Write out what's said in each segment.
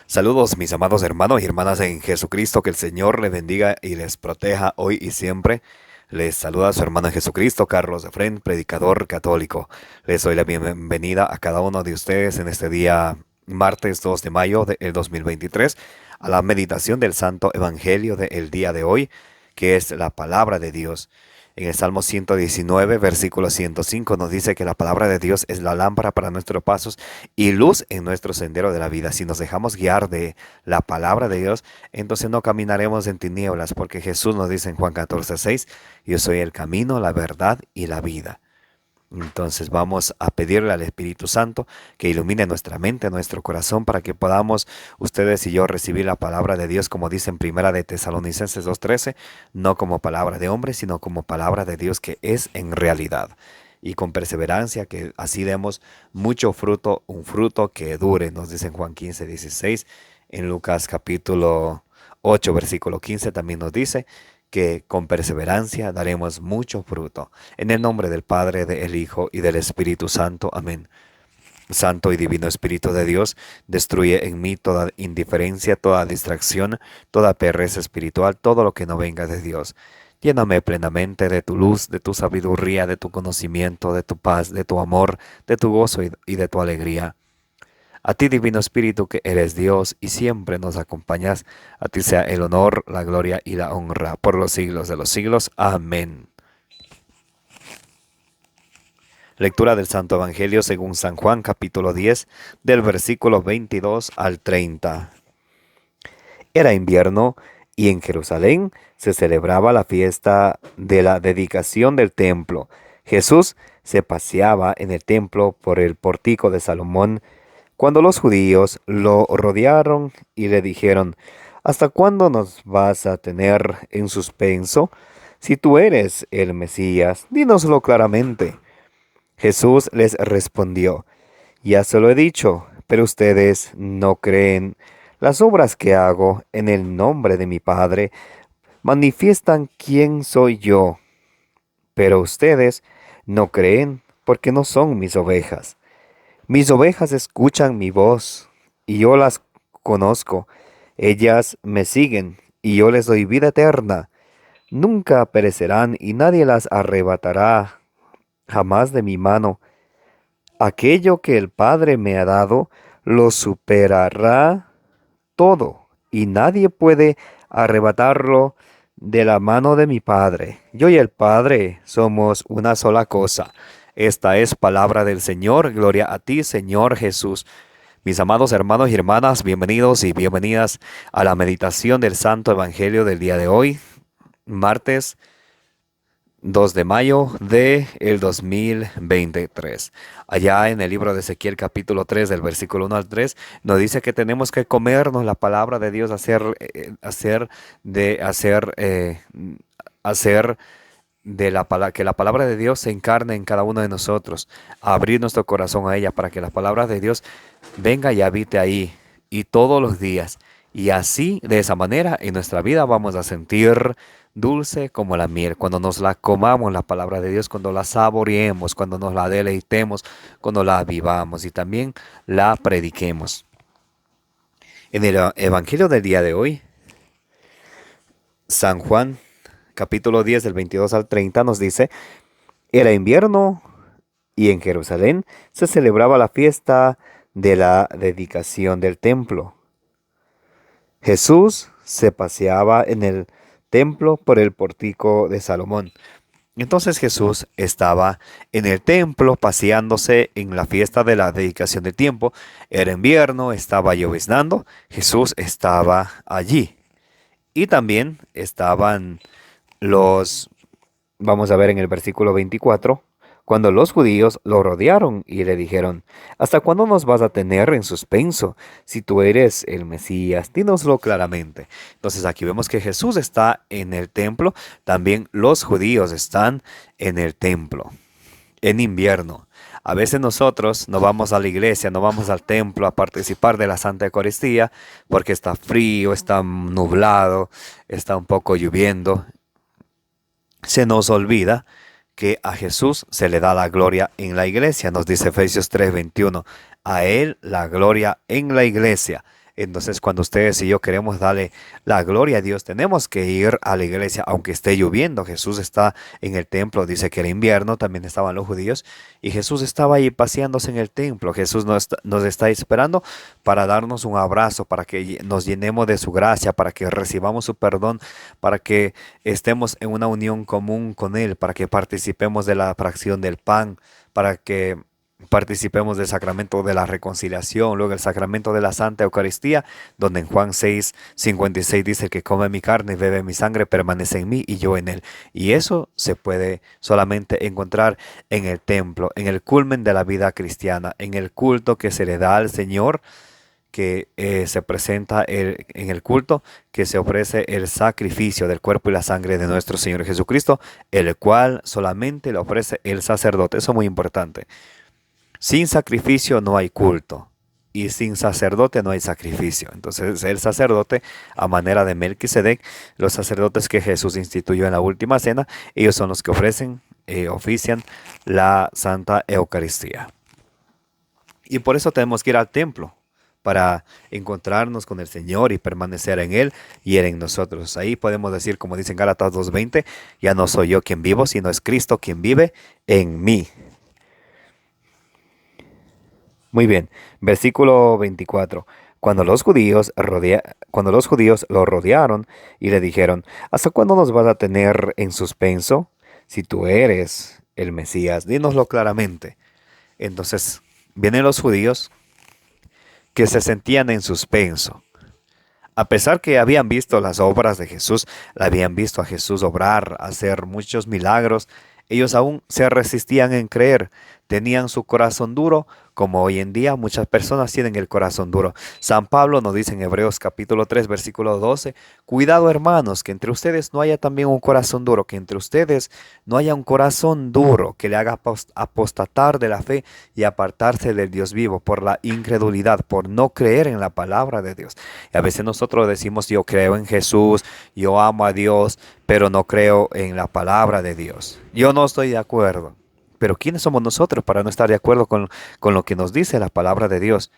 Saludos mis amados hermanos y hermanas en Jesucristo, que el Señor les bendiga y les proteja hoy y siempre. Les saluda su hermano en Jesucristo, Carlos Efrén, predicador católico. Les doy la bienvenida a cada uno de ustedes en este día martes 2 de mayo del 2023 a la meditación del Santo Evangelio del día de hoy, que es la palabra de Dios. En el Salmo 119, versículo 105 nos dice que la palabra de Dios es la lámpara para nuestros pasos y luz en nuestro sendero de la vida. Si nos dejamos guiar de la palabra de Dios, entonces no caminaremos en tinieblas, porque Jesús nos dice en Juan 14:6, yo soy el camino, la verdad y la vida. Entonces vamos a pedirle al Espíritu Santo que ilumine nuestra mente, nuestro corazón, para que podamos ustedes y yo recibir la palabra de Dios, como dice en Primera de Tesalonicenses 2:13, no como palabra de hombre, sino como palabra de Dios que es en realidad. Y con perseverancia, que así demos mucho fruto, un fruto que dure, nos dice en Juan 15:16, en Lucas capítulo 8, versículo 15 también nos dice que con perseverancia daremos mucho fruto. En el nombre del Padre, del Hijo y del Espíritu Santo. Amén. Santo y divino Espíritu de Dios, destruye en mí toda indiferencia, toda distracción, toda pereza espiritual, todo lo que no venga de Dios. Lléname plenamente de tu luz, de tu sabiduría, de tu conocimiento, de tu paz, de tu amor, de tu gozo y de tu alegría. A ti, Divino Espíritu, que eres Dios y siempre nos acompañas, a ti sea el honor, la gloria y la honra por los siglos de los siglos. Amén. Lectura del Santo Evangelio según San Juan, capítulo 10, del versículo 22 al 30. Era invierno y en Jerusalén se celebraba la fiesta de la dedicación del templo. Jesús se paseaba en el templo por el pórtico de Salomón, cuando los judíos lo rodearon y le dijeron: ¿Hasta cuándo nos vas a tener en suspenso? Si tú eres el Mesías, dínoslo claramente. Jesús les respondió: Ya se lo he dicho, pero ustedes no creen. Las obras que hago en el nombre de mi Padre manifiestan quién soy yo, pero ustedes no creen porque no son mis ovejas. Mis ovejas escuchan mi voz, y yo las conozco. Ellas me siguen, y yo les doy vida eterna. Nunca perecerán, y nadie las arrebatará jamás de mi mano. Aquello que el Padre me ha dado, lo superará todo, y nadie puede arrebatarlo de la mano de mi Padre. Yo y el Padre somos una sola cosa. Esta es palabra del Señor. Gloria a ti, Señor Jesús. Mis amados hermanos y hermanas, bienvenidos y bienvenidas a la meditación del Santo Evangelio del día de hoy, martes 2 de mayo de el 2023. Allá en el libro de Ezequiel capítulo 3 del versículo 1 al 3 nos dice que tenemos que comernos la palabra de Dios, hacer de que la palabra de Dios se encarne en cada uno de nosotros, abrir nuestro corazón a ella para que la palabra de Dios venga y habite ahí y todos los días. Y así, de esa manera, en nuestra vida vamos a sentir dulce como la miel, cuando nos la comamos la palabra de Dios, cuando la saboreemos, cuando nos la deleitemos, cuando la vivamos y también la prediquemos. En el Evangelio del día de hoy, San Juan, capítulo 10, del 22 al 30, nos dice: Era invierno y en Jerusalén se celebraba la fiesta de la dedicación del templo. Jesús se paseaba en el templo por el pórtico de Salomón. Entonces Jesús estaba en el templo paseándose en la fiesta de la dedicación del tiempo. Era invierno, estaba lloviznando. Jesús estaba allí. Y también estaban vamos a ver en el versículo 24, cuando los judíos lo rodearon y le dijeron: ¿Hasta cuándo nos vas a tener en suspenso? Si tú eres el Mesías, dínoslo claramente. Entonces aquí vemos que Jesús está en el templo, también los judíos están en el templo, en invierno. A veces nosotros no vamos a la iglesia, no vamos al templo a participar de la Santa Eucaristía porque está frío, está nublado, está un poco lloviendo. Se nos olvida que a Jesús se le da la gloria en la iglesia. Nos dice Efesios 3:21. A Él la gloria en la iglesia. Entonces, cuando ustedes y yo queremos darle la gloria a Dios, tenemos que ir a la iglesia, aunque esté lloviendo. Jesús está en el templo, dice que era invierno, también estaban los judíos, y Jesús estaba ahí paseándose en el templo. Jesús nos está esperando para darnos un abrazo, para que nos llenemos de su gracia, para que recibamos su perdón, para que estemos en una unión común con Él, para que participemos de la fracción del pan, para que participemos del sacramento de la reconciliación, luego el sacramento de la Santa Eucaristía, donde en Juan 6:56 dice: que come mi carne y bebe mi sangre permanece en mí y yo en él. Y eso se puede solamente encontrar en el templo, en el culmen de la vida cristiana, en el culto que se le da al Señor, que se presenta en el culto, que se ofrece el sacrificio del cuerpo y la sangre de nuestro Señor Jesucristo, el cual solamente lo ofrece el sacerdote. Eso es muy importante. Sin sacrificio no hay culto, y sin sacerdote no hay sacrificio. Entonces el sacerdote, a manera de Melquisedec, los sacerdotes que Jesús instituyó en la última cena, ellos son los que ofician la Santa Eucaristía. Y por eso tenemos que ir al templo, para encontrarnos con el Señor y permanecer en Él y Él en nosotros. Ahí podemos decir, como dice en Gálatas 2:20, ya no soy yo quien vivo, sino es Cristo quien vive en mí. Muy bien, versículo 24. Cuando los judíos lo rodearon y le dijeron: ¿hasta cuándo nos vas a tener en suspenso? Si tú eres el Mesías, dínoslo claramente. Entonces vienen los judíos que se sentían en suspenso. A pesar que habían visto las obras de Jesús, la habían visto a Jesús obrar, hacer muchos milagros, ellos aún se resistían en creer. Tenían su corazón duro, como hoy en día muchas personas tienen el corazón duro. San Pablo nos dice en Hebreos capítulo 3, versículo 12, cuidado hermanos, que entre ustedes no haya también un corazón duro, que entre ustedes no haya un corazón duro que le haga apostatar de la fe y apartarse del Dios vivo por la incredulidad, por no creer en la palabra de Dios. Y a veces nosotros decimos: yo creo en Jesús, yo amo a Dios, pero no creo en la palabra de Dios. Yo no estoy de acuerdo. Pero ¿quiénes somos nosotros para no estar de acuerdo con lo que nos dice la palabra de Dios?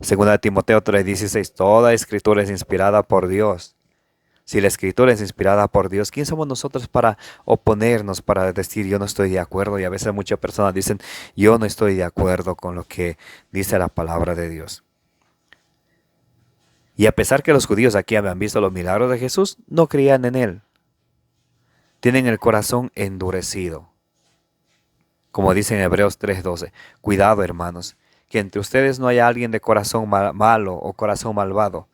Segunda de Timoteo 3:16, toda escritura es inspirada por Dios. Si la escritura es inspirada por Dios, ¿quién somos nosotros para oponernos, para decir yo no estoy de acuerdo? Y a veces muchas personas dicen: yo no estoy de acuerdo con lo que dice la palabra de Dios. Y a pesar que los judíos aquí habían visto los milagros de Jesús, no creían en Él. Tienen el corazón endurecido. Como dice en Hebreos 3:12, cuidado hermanos, que entre ustedes no haya alguien de corazón malo o corazón malvado,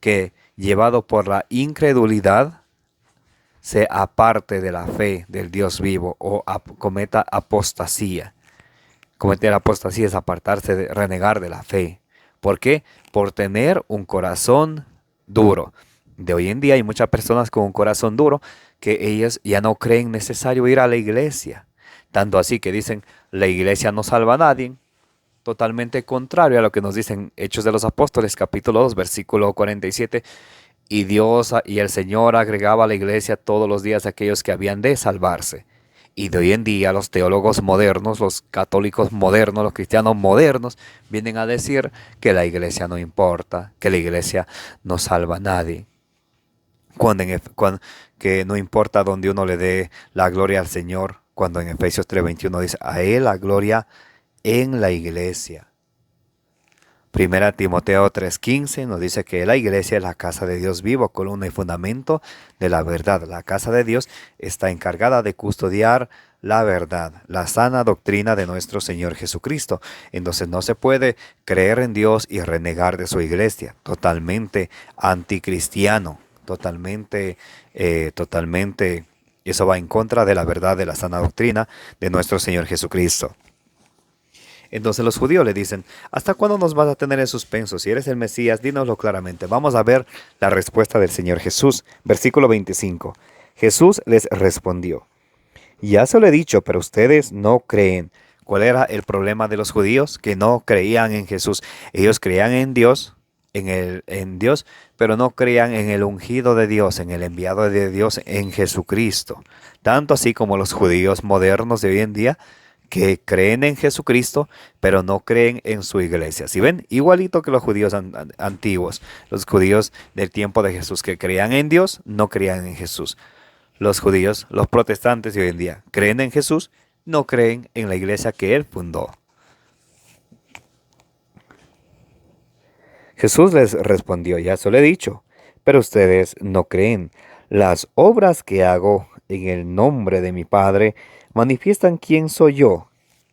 que llevado por la incredulidad se aparte de la fe del Dios vivo o cometa apostasía. Cometer apostasía es apartarse, renegar de la fe. ¿Por qué? Por tener un corazón duro. De hoy en día hay muchas personas con un corazón duro que ellas ya no creen necesario ir a la iglesia. Tanto así que dicen: la iglesia no salva a nadie. Totalmente contrario a lo que nos dicen Hechos de los Apóstoles, capítulo 2, versículo 47. Y Dios y el Señor agregaba a la iglesia todos los días a aquellos que habían de salvarse. Y de hoy en día los teólogos modernos, los católicos modernos, los cristianos modernos, vienen a decir que la iglesia no importa, que la iglesia no salva a nadie. Que no importa donde uno le dé la gloria al Señor, cuando en Efesios 3:21 dice: a Él la gloria en la iglesia. Primera Timoteo 3:15 nos dice que la iglesia es la casa de Dios vivo, columna y fundamento de la verdad. La casa de Dios está encargada de custodiar la verdad, la sana doctrina de nuestro Señor Jesucristo. Entonces no se puede creer en Dios y renegar de su iglesia. Totalmente anticristiano, totalmente, eso va en contra de la verdad de la sana doctrina de nuestro Señor Jesucristo. Entonces los judíos le dicen: ¿hasta cuándo nos vas a tener en suspenso? Si eres el Mesías, dínoslo claramente. Vamos a ver la respuesta del Señor Jesús. Versículo 25. Jesús les respondió: ya se lo he dicho, pero ustedes no creen. ¿Cuál era el problema de los judíos? Que no creían en Jesús. Ellos creían en Dios, en Dios, pero no creían en el ungido de Dios, en el enviado de Dios, en Jesucristo. Tanto así como los judíos modernos de hoy en día, que creen en Jesucristo, pero no creen en su iglesia. ¿Sí ven? Igualito que los judíos antiguos, los judíos del tiempo de Jesús, que creían en Dios, no creían en Jesús. Los judíos, los protestantes de hoy en día, creen en Jesús, no creen en la iglesia que él fundó. Jesús les respondió, ya se lo he dicho, pero ustedes no creen. Las obras que hago en el nombre de mi Padre manifiestan quién soy yo.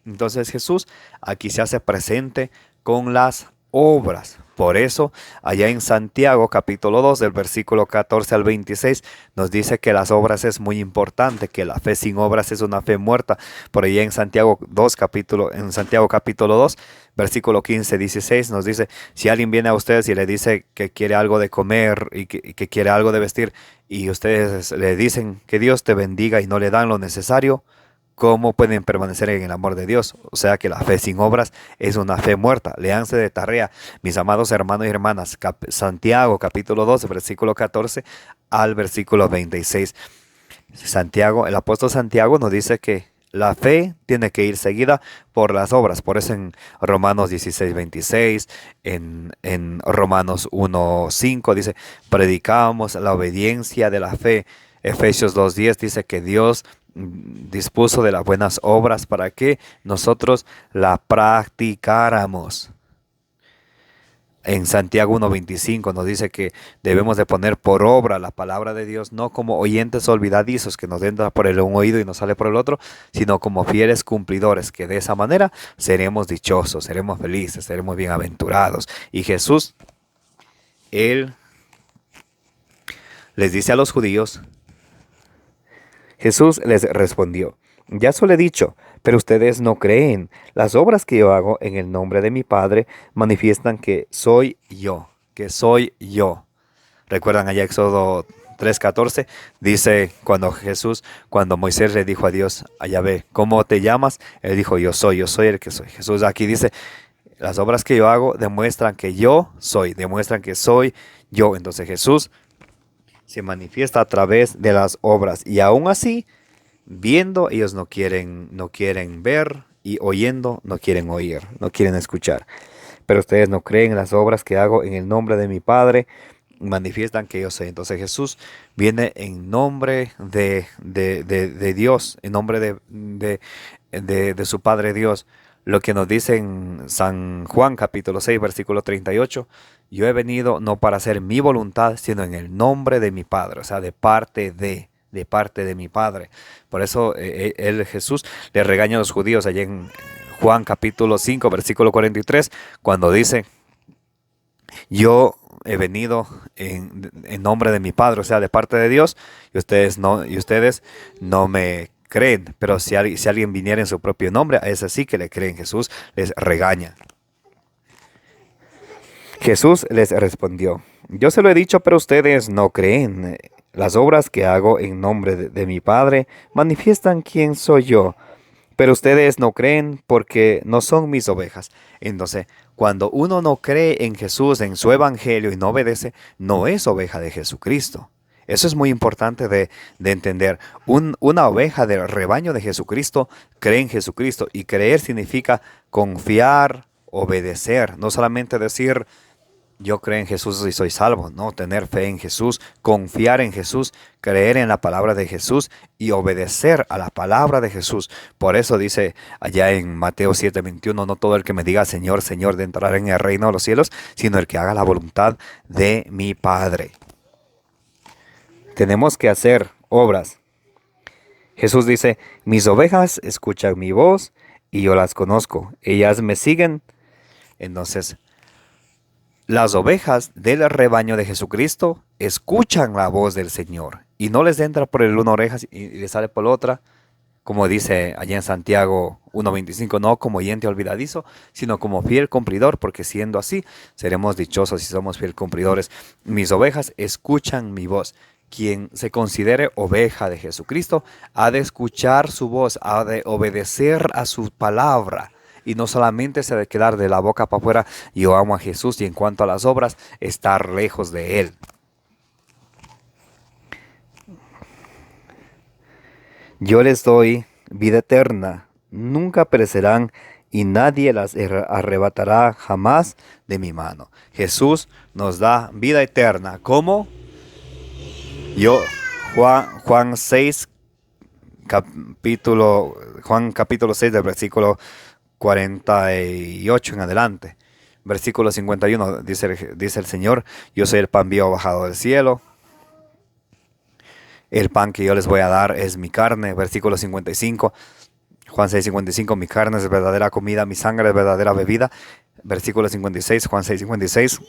Entonces Jesús aquí se hace presente con las obras. Por eso, allá en Santiago capítulo 2, del versículo 14 al 26, nos dice que las obras es muy importante, que la fe sin obras es una fe muerta. Por allá en Santiago capítulo 2, versículo 15, 16, nos dice, si alguien viene a ustedes y le dice que quiere algo de comer y que quiere algo de vestir, y ustedes le dicen que Dios te bendiga y no le dan lo necesario, ¿cómo pueden permanecer en el amor de Dios? O sea que la fe sin obras es una fe muerta. Léanse de tarea, mis amados hermanos y hermanas, Santiago capítulo 12, versículo 14 al versículo 26. Santiago, el apóstol Santiago nos dice que la fe tiene que ir seguida por las obras. Por eso en Romanos 16, 26, en Romanos 1, 5 dice, predicamos la obediencia de la fe. Efesios 2, 10 dice que Dios dispuso de las buenas obras para que nosotros la practicáramos. En Santiago 1.25 nos dice que debemos de poner por obra la palabra de Dios, no como oyentes olvidadizos que nos entra por el un oído y nos sale por el otro, sino como fieles cumplidores, que de esa manera seremos dichosos, seremos felices, seremos bienaventurados. Y Jesús, Él les dice a los judíos, Jesús les respondió, ya se lo he dicho, pero ustedes no creen. Las obras que yo hago en el nombre de mi Padre manifiestan que soy yo, que soy yo. ¿Recuerdan allá Éxodo 3:14? Dice cuando Moisés le dijo a Dios, a Yahvé, ¿cómo te llamas? Él dijo, yo soy el que soy. Jesús aquí dice, las obras que yo hago demuestran que yo soy, demuestran que soy yo. Entonces Jesús se manifiesta a través de las obras y aún así, viendo, ellos no quieren ver, y oyendo no quieren oír, no quieren escuchar. Pero ustedes no creen en las obras que hago en el nombre de mi Padre, manifiestan que yo soy. Entonces Jesús viene en nombre de Dios, en nombre de su Padre Dios. Lo que nos dice en San Juan capítulo 6, versículo 38, yo he venido no para hacer mi voluntad, sino en el nombre de mi Padre, o sea, de parte de mi Padre. Por eso Jesús le regaña a los judíos allá en Juan capítulo 5, versículo 43, cuando dice, yo he venido en nombre de mi Padre, o sea, de parte de Dios, y ustedes no me creen. Pero si alguien viniera en su propio nombre, a ese sí que le creen. Jesús les regaña. Jesús les respondió, yo se lo he dicho, pero ustedes no creen. Las obras que hago en nombre de mi Padre manifiestan quién soy yo, pero ustedes no creen porque no son mis ovejas. Entonces, cuando uno no cree en Jesús, en su evangelio, y no obedece, no es oveja de Jesucristo. Eso es muy importante de entender. Una oveja del rebaño de Jesucristo cree en Jesucristo, y creer significa confiar, obedecer, no solamente decir yo creo en Jesús y soy salvo. No, tener fe en Jesús, confiar en Jesús, creer en la palabra de Jesús y obedecer a la palabra de Jesús. Por eso dice allá en Mateo 7:21, no todo el que me diga Señor, Señor, de entrar en el reino de los cielos, sino el que haga la voluntad de mi Padre. Tenemos que hacer obras. Jesús dice, mis ovejas escuchan mi voz y yo las conozco. Ellas me siguen. Entonces, las ovejas del rebaño de Jesucristo escuchan la voz del Señor y no les entra por el una oreja y les sale por la otra, como dice allá en Santiago 1:25, no como oyente olvidadizo, sino como fiel cumplidor, porque siendo así, seremos dichosos si somos fiel cumplidores. Mis ovejas escuchan mi voz. Quien se considere oveja de Jesucristo ha de escuchar su voz, ha de obedecer a su palabra. Y no solamente se debe quedar de la boca para afuera, yo amo a Jesús, y en cuanto a las obras, estar lejos de Él. Yo les doy vida eterna, nunca perecerán y nadie las arrebatará jamás de mi mano. Jesús nos da vida eterna. ¿Cómo? Juan 6, Juan capítulo 6 del versículo 48 en adelante. Versículo 51 dice el Señor: yo soy el pan vivo bajado del cielo. El pan que yo les voy a dar es mi carne. Versículo 55. Juan 6:55, mi carne es verdadera comida, mi sangre es verdadera bebida. Versículo 56, Juan 6:56,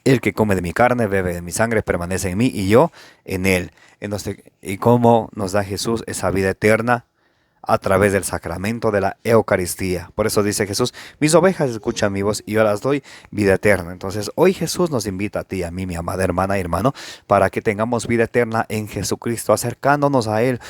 el que come de mi carne, bebe de mi sangre, permanece en mí y yo en él. Entonces, ¿y cómo nos da Jesús esa vida eterna? A través del sacramento de la Eucaristía. Por eso dice Jesús: mis ovejas escuchan mi voz y yo las doy vida eterna. Entonces hoy Jesús nos invita a ti, a mí, mi amada hermana y hermano, para que tengamos vida eterna en Jesucristo, acercándonos a Él.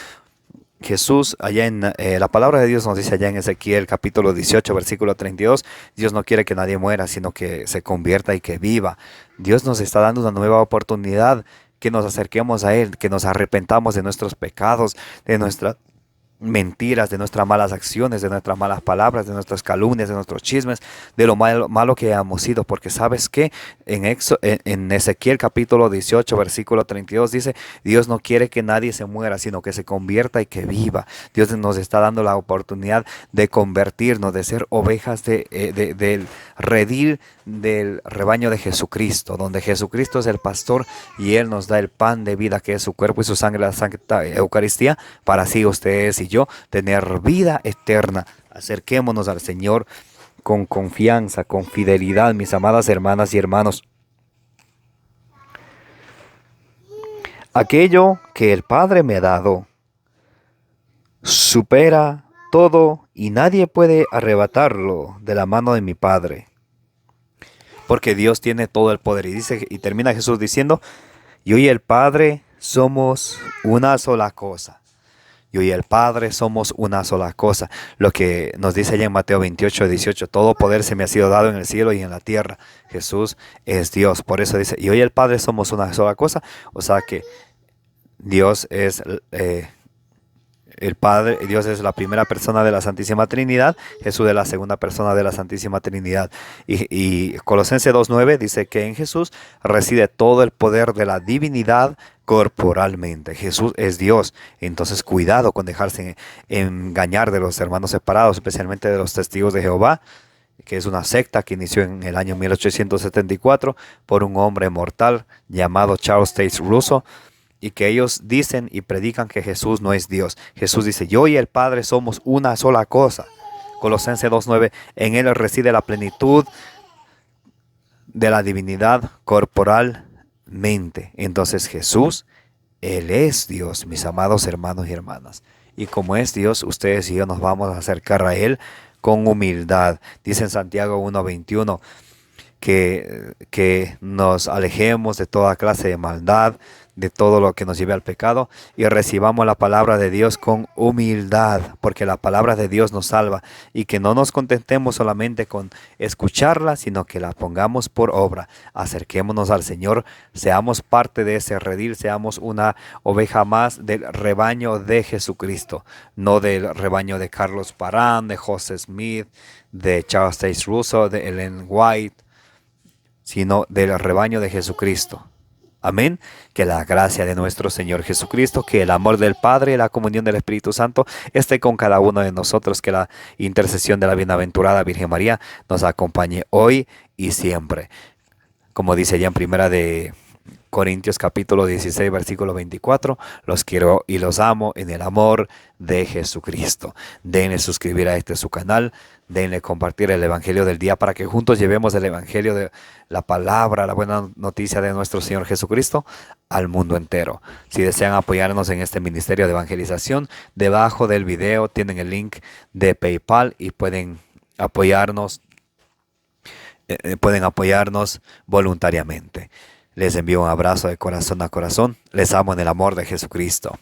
Jesús, allá en la palabra de Dios nos dice allá en Ezequiel capítulo 18 versículo 32, Dios no quiere que nadie muera, sino que se convierta y que viva. Dios nos está dando una nueva oportunidad, que nos acerquemos a Él, que nos arrepentamos de nuestros pecados, de nuestras mentiras, de nuestras malas acciones, de nuestras malas palabras, de nuestras calumnias, de nuestros chismes, de lo malo que hemos sido. Porque sabes que en Ezequiel capítulo 18 versículo 32 dice: Dios no quiere que nadie se muera, sino que se convierta y que viva. Dios nos está dando la oportunidad de convertirnos, de ser ovejas del redil del rebaño de Jesucristo, donde Jesucristo es el pastor y Él nos da el pan de vida, que es su cuerpo y su sangre, la Santa Eucaristía, para así ustedes y yo tener vida eterna. Acerquémonos al Señor con confianza, con fidelidad, mis amadas hermanas y hermanos. Aquello que el Padre me ha dado supera todo y nadie puede arrebatarlo de la mano de mi Padre. Porque Dios tiene todo el poder. Y termina Jesús diciendo: yo y el Padre somos una sola cosa. Yo y el Padre somos una sola cosa. Lo que nos dice allá en Mateo 28:18, todo poder se me ha sido dado en el cielo y en la tierra. Jesús es Dios. Por eso dice: yo y el Padre somos una sola cosa. O sea que Dios es el Padre, Dios es la primera persona de la Santísima Trinidad, Jesús es la segunda persona de la Santísima Trinidad. Y Colosenses 2:9 dice que en Jesús reside todo el poder de la divinidad corporalmente. Jesús es Dios. Entonces cuidado con dejarse engañar de los hermanos separados, especialmente de los testigos de Jehová, que es una secta que inició en el año 1874 por un hombre mortal llamado Charles Taze Russell, y que ellos dicen y predican que Jesús no es Dios. Jesús dice: yo y el Padre somos una sola cosa. Colosenses 2:9, en Él reside la plenitud de la divinidad corporalmente. Entonces Jesús, Él es Dios, mis amados hermanos y hermanas. Y como es Dios, ustedes y yo nos vamos a acercar a Él con humildad. Dice en Santiago 1:21 que nos alejemos de toda clase de maldad, de todo lo que nos lleve al pecado, y recibamos la palabra de Dios con humildad, porque la palabra de Dios nos salva, y que no nos contentemos solamente con escucharla, sino que la pongamos por obra. Acerquémonos al Señor, seamos parte de ese redil, seamos una oveja más del rebaño de Jesucristo, no del rebaño de Carlos Parán, de José Smith, de Charles Taze Russell, de Ellen White, sino del rebaño de Jesucristo. Amén. Que la gracia de nuestro Señor Jesucristo, que el amor del Padre y la comunión del Espíritu Santo esté con cada uno de nosotros, que la intercesión de la bienaventurada Virgen María nos acompañe hoy y siempre. Como dice ya en primera de Corintios capítulo 16 versículo 24, los quiero y los amo en el amor de Jesucristo. Denle suscribir a su canal, denle compartir el evangelio del día para que juntos llevemos el evangelio de la palabra, la buena noticia de nuestro Señor Jesucristo al mundo entero. Si desean apoyarnos en este ministerio de evangelización, debajo del video tienen el link de PayPal y pueden apoyarnos voluntariamente. Les envío un abrazo de corazón a corazón. Les amo en el amor de Jesucristo.